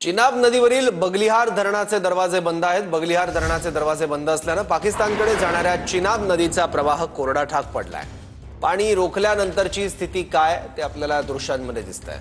चिनाब नदीवरील बगलिहार धरणाचे दरवाजे बंद आहेत। बगलिहार धरणाचे दरवाजे बंद असल्याने पाकिस्तानकडे जाणाऱ्या चिनाब नदीचा प्रवाह कोरडा ठाक पडलाय। पाणी रोखल्यानंतरची स्थिती काय ते आपल्याला दृश्यांमध्ये दिसतंय।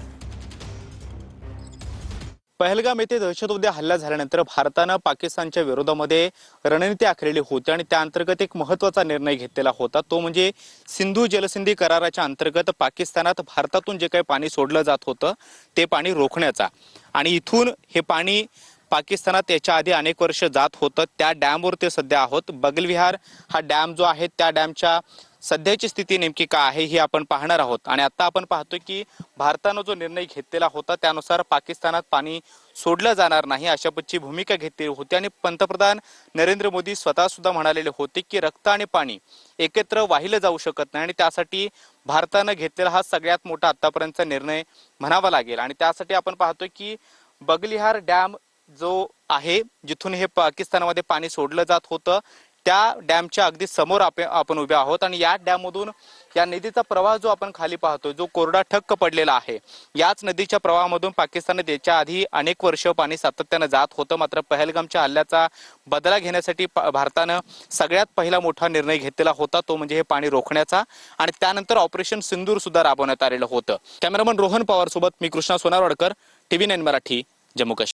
पहलगाम येथे दहशतवादी हल्ला झाल्यानंतर भारताने पाकिस्तानच्या विरोधामध्ये रणनीती आखलेली होती आणि त्या अंतर्गत एक महत्त्वाचा निर्णय घेतलेला होता। तो म्हणजे सिंधू जलसंधी कराराच्या अंतर्गत पाकिस्तानात भारतातून जे काही पाणी सोडलं जात होतं ते पाणी रोखण्याचा आणि इथून हे पाणी पाकिस्तानात याच्या आधी अनेक वर्ष जात होतं। त्या डॅमवर ते सध्या आहोत। बगलविहार हा डॅम जो आहे त्या डॅमच्या सध्याची स्थिती नेमकी काय आहे हे आपण पाहणार आहोत। आणि आता आपण पाहतोय की भारताने जो निर्णय घेतलेला होता त्यानुसार पाकिस्तानात पाणी सोडलं जाणार नाही अशा पद्धतीची भूमिका घेतली होती आणि पंतप्रधान नरेंद्र मोदी स्वतः सुद्धा म्हणालेले होते की रक्त आणि पाणी एकत्र वाहिलं जाऊ शकत नाही आणि त्यासाठी भारताने घेतलेला हा सगळ्यात मोठा आतापर्यंतचा निर्णय म्हणावा लागेल। आणि त्यासाठी आपण पाहतोय की बगलिहार डॅम जो आहे जिथून हे पाकिस्तानमध्ये पाणी सोडलं जात होतं त्या डॅमच्या अगदी समोर आपण उभे आहोत आणि या डॅम मधून या नदीचा प्रवाह जो आपण खाली पाहतोय जो कोरडा ठक्क पडलेला आहे याच नदीच्या प्रवाहामधून पाकिस्तानने त्याच्या आधी अनेक वर्ष पाणी सातत्याने जात होतं। मात्र पहलगामच्या हल्ल्याचा बदला घेण्यासाठी भारताने सगळ्यात पहिला मोठा निर्णय घेतलेला होता तो म्हणजे हे पाणी रोखण्याचा आणि त्यानंतर ऑपरेशन सिंदूर सुद्धा राबवण्यात आलेलं होतं। कॅमेरामन रोहन पवार सोबत मी कृष्णा सोनारवाडकर, TV9 मराठी, जम्मू काश्मीर।